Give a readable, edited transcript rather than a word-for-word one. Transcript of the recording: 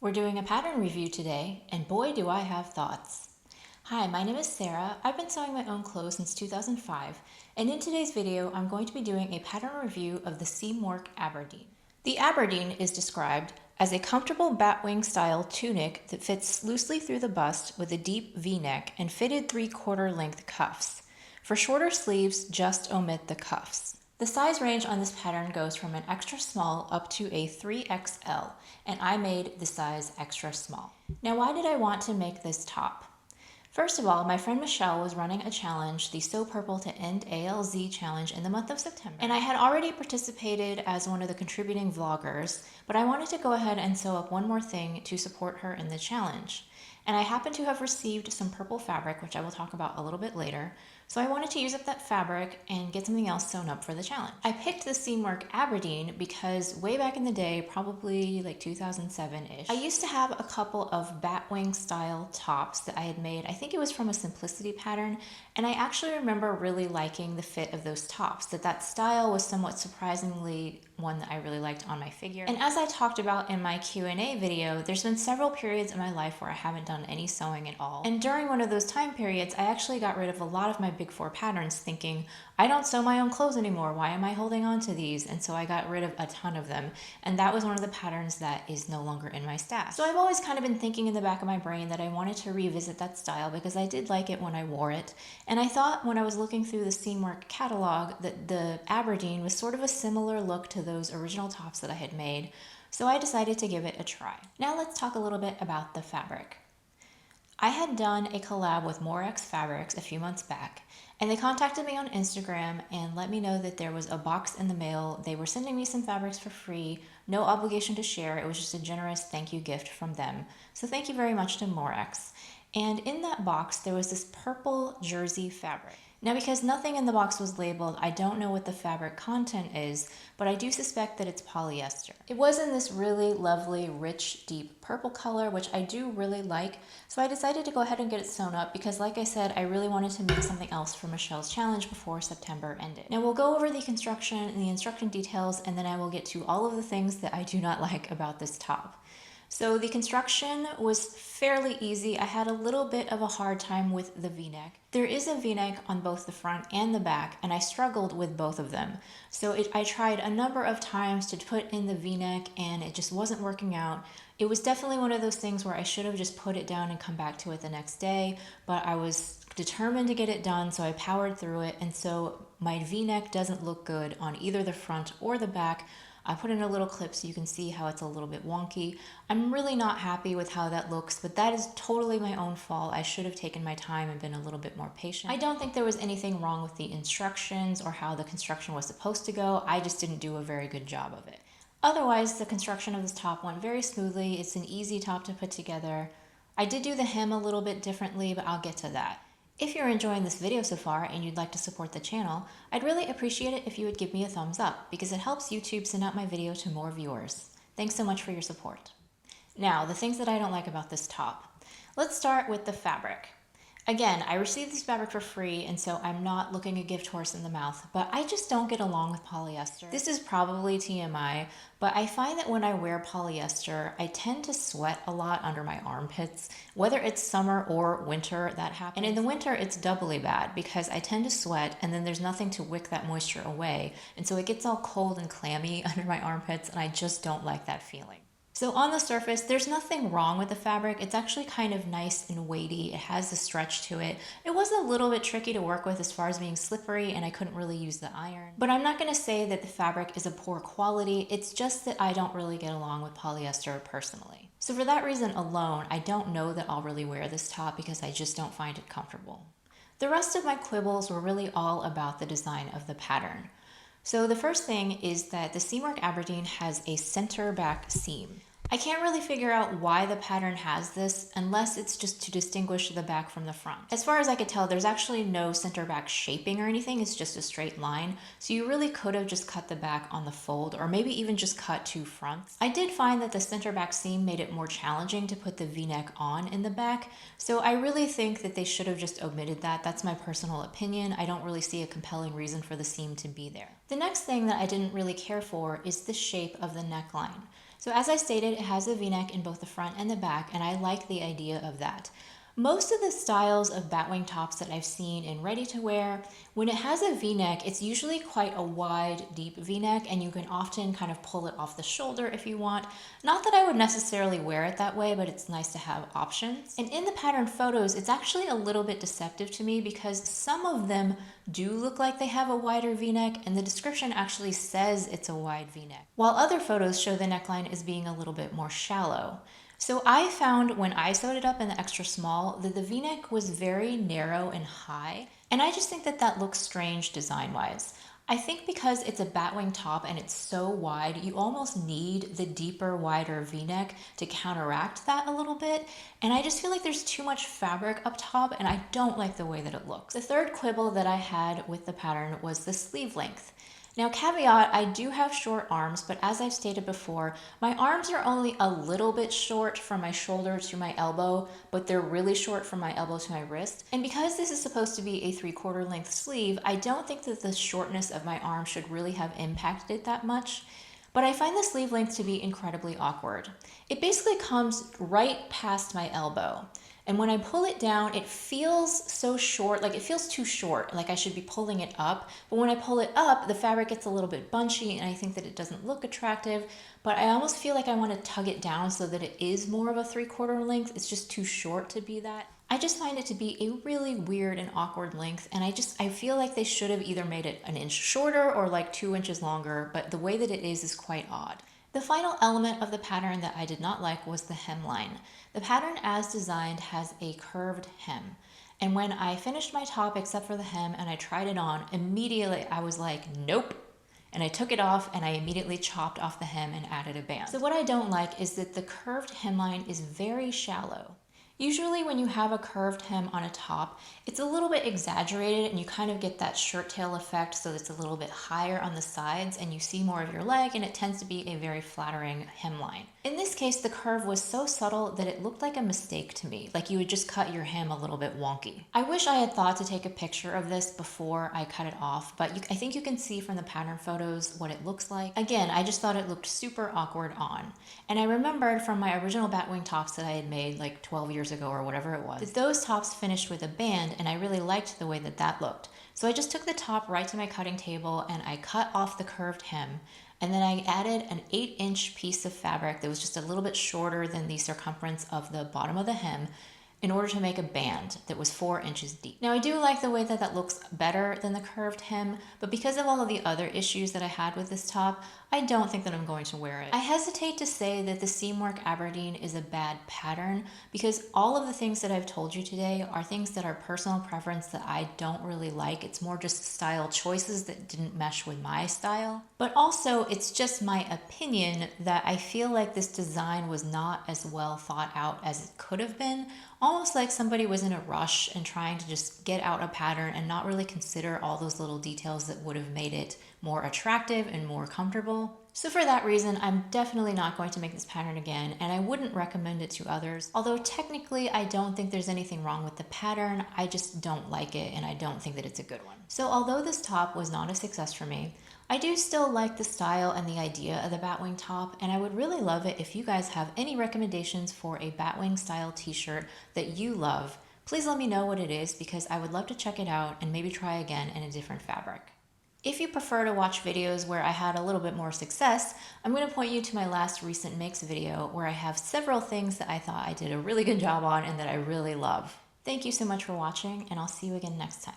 We're doing a pattern review today, and boy do I have thoughts. Hi, my name is Sarah. I've been sewing my own clothes since 2005, and in today's video I'm going to be doing a pattern review of the Seamwork Aberdeen. The Aberdeen is described as a comfortable batwing style tunic that fits loosely through the bust with a deep V-neck and fitted 3/4 length cuffs. For shorter sleeves, just omit the cuffs. The size range on this pattern goes from an extra small up to a 3XL, and I made the size extra small. Now, why did I want to make this top? First of all, my friend Michelle was running a challenge, the Sew Purple to End ALZ challenge, in the month of September. And I had already participated as one of the contributing vloggers, but I wanted to go ahead and sew up one more thing to support her in the challenge. And I happened to have received some purple fabric, which I will talk about a little bit later. So I wanted to use up that fabric and get something else sewn up for the challenge. I picked the Seamwork Aberdeen because way back in the day, probably like 2007-ish, I used to have a couple of batwing style tops that I had made. I think it was from a Simplicity pattern, and I actually remember really liking the fit of those tops, that style was somewhat surprisingly one that I really liked on my figure. And as I talked about in my Q&A video, there's been several periods in my life where I haven't done any sewing at all. And during one of those time periods, I actually got rid of a lot of my Big Four patterns thinking, I don't sew my own clothes anymore, why am I holding on to these? And so I got rid of a ton of them. And that was one of the patterns that is no longer in my stash. So I've always kind of been thinking in the back of my brain that I wanted to revisit that style because I did like it when I wore it. And I thought when I was looking through the Seamwork catalog that the Aberdeen was sort of a similar look to those original tops that I had made. So I decided to give it a try. Now let's talk a little bit about the fabric. I had done a collab with Morex Fabrics a few months back, and they contacted me on Instagram and let me know that there was a box in the mail. They were sending me some fabrics for free, no obligation to share. It was just a generous thank you gift from them. So thank you very much to Morex. And in that box, there was this purple jersey fabric. Now, because nothing in the box was labeled, I don't know what the fabric content is, but I do suspect that it's polyester. It was in this really lovely, rich, deep purple color, which I do really like, so I decided to go ahead and get it sewn up because, like I said, I really wanted to make something else for Michelle's challenge before September ended. Now, we'll go over the construction and the instruction details, and then I will get to all of the things that I do not like about this top. So the construction was fairly easy. I had a little bit of a hard time with the V-neck. There is a V-neck on both the front and the back, and I struggled with both of them. So I tried a number of times to put in the V-neck, and it just wasn't working out. It was definitely one of those things where I should have just put it down and come back to it the next day, but I was determined to get it done, so I powered through it, and so my V-neck doesn't look good on either the front or the back. I put in a little clip so you can see how it's a little bit wonky. I'm really not happy with how that looks, but that is totally my own fault. I should have taken my time and been a little bit more patient. I don't think there was anything wrong with the instructions or how the construction was supposed to go. I just didn't do a very good job of it. Otherwise, the construction of this top went very smoothly. It's an easy top to put together. I did do the hem a little bit differently, but I'll get to that. If you're enjoying this video so far and you'd like to support the channel, I'd really appreciate it if you would give me a thumbs up because it helps YouTube send out my video to more viewers. Thanks so much for your support. Now, the things that I don't like about this top. Let's start with the fabric. Again, I received this fabric for free, and so I'm not looking a gift horse in the mouth, but I just don't get along with polyester. This is probably TMI, but I find that when I wear polyester, I tend to sweat a lot under my armpits. Whether it's summer or winter, that happens. And in the winter, it's doubly bad because I tend to sweat, and then there's nothing to wick that moisture away, and so it gets all cold and clammy under my armpits, and I just don't like that feeling. So on the surface, there's nothing wrong with the fabric. It's actually kind of nice and weighty. It has a stretch to it. It was a little bit tricky to work with as far as being slippery, and I couldn't really use the iron. But I'm not going to say that the fabric is a poor quality. It's just that I don't really get along with polyester personally. So for that reason alone, I don't know that I'll really wear this top because I just don't find it comfortable. The rest of my quibbles were really all about the design of the pattern. So the first thing is that the Seamwork Aberdeen has a center back seam. I can't really figure out why the pattern has this unless it's just to distinguish the back from the front. As far as I could tell, there's actually no center back shaping or anything. It's just a straight line. So you really could have just cut the back on the fold or maybe even just cut two fronts. I did find that the center back seam made it more challenging to put the V-neck on in the back. So I really think that they should have just omitted that. That's my personal opinion. I don't really see a compelling reason for the seam to be there. The next thing that I didn't really care for is the shape of the neckline. So as I stated, it has a V-neck in both the front and the back, and I like the idea of that. Most of the styles of batwing tops that I've seen in ready-to-wear, when it has a V-neck, it's usually quite a wide, deep V-neck, and you can often kind of pull it off the shoulder if you want. Not that I would necessarily wear it that way, but it's nice to have options. And in the pattern photos, it's actually a little bit deceptive to me because some of them do look like they have a wider V-neck, and the description actually says it's a wide V-neck, while other photos show the neckline as being a little bit more shallow. So I found when I sewed it up in the extra small that the V-neck was very narrow and high, and I just think that that looks strange design-wise. I think because it's a batwing top and it's so wide, you almost need the deeper, wider V-neck to counteract that a little bit, and I just feel like there's too much fabric up top and I don't like the way that it looks. The third quibble that I had with the pattern was the sleeve length. Now, caveat, I do have short arms, but as I've stated before, my arms are only a little bit short from my shoulder to my elbow, but they're really short from my elbow to my wrist. And because this is supposed to be a 3/4 length sleeve, I don't think that the shortness of my arm should really have impacted it that much. But I find the sleeve length to be incredibly awkward. It basically comes right past my elbow. And when I pull it down, it feels so short, like it feels too short, like I should be pulling it up. But when I pull it up, the fabric gets a little bit bunchy and I think that it doesn't look attractive, but I almost feel like I want to tug it down so that it is more of a 3/4 length. It's just too short to be that. I just find it to be a really weird and awkward length, and I feel like they should have either made it an inch shorter or like 2 inches longer, but the way that it is quite odd. The final element of the pattern that I did not like was the hemline. The pattern as designed has a curved hem. And when I finished my top, except for the hem, and I tried it on, immediately I was like, nope. And I took it off and I immediately chopped off the hem and added a band. So what I don't like is that the curved hemline is very shallow. Usually when you have a curved hem on a top, it's a little bit exaggerated and you kind of get that shirt tail effect, so it's a little bit higher on the sides and you see more of your leg, and it tends to be a very flattering hemline. In this case, the curve was so subtle that it looked like a mistake to me, like you would just cut your hem a little bit wonky. I wish I had thought to take a picture of this before I cut it off, but I think you can see from the pattern photos what it looks like. Again, I just thought it looked super awkward on. And I remembered from my original batwing tops that I had made like 12 years ago or whatever it was, that those tops finished with a band, and I really liked the way that that looked. So I just took the top right to my cutting table and I cut off the curved hem, and then I added an 8-inch piece of fabric that was just a little bit shorter than the circumference of the bottom of the hem in order to make a band that was 4 inches deep. Now I do like the way that that looks better than the curved hem, but because of all of the other issues that I had with this top, I don't think that I'm going to wear it. I hesitate to say that the Seamwork Aberdeen is a bad pattern because all of the things that I've told you today are things that are personal preference that I don't really like. It's more just style choices that didn't mesh with my style. But also it's just my opinion that I feel like this design was not as well thought out as it could have been. Almost like somebody was in a rush and trying to just get out a pattern and not really consider all those little details that would have made it more attractive and more comfortable. So for that reason, I'm definitely not going to make this pattern again, and I wouldn't recommend it to others. Although technically, I don't think there's anything wrong with the pattern, I just don't like it and I don't think that it's a good one. So although this top was not a success for me, I do still like the style and the idea of the batwing top, and I would really love it if you guys have any recommendations for a batwing style t-shirt that you love. Please let me know what it is because I would love to check it out and maybe try again in a different fabric. If you prefer to watch videos where I had a little bit more success, I'm going to point you to my last recent makes video where I have several things that I thought I did a really good job on and that I really love. Thank you so much for watching, and I'll see you again next time.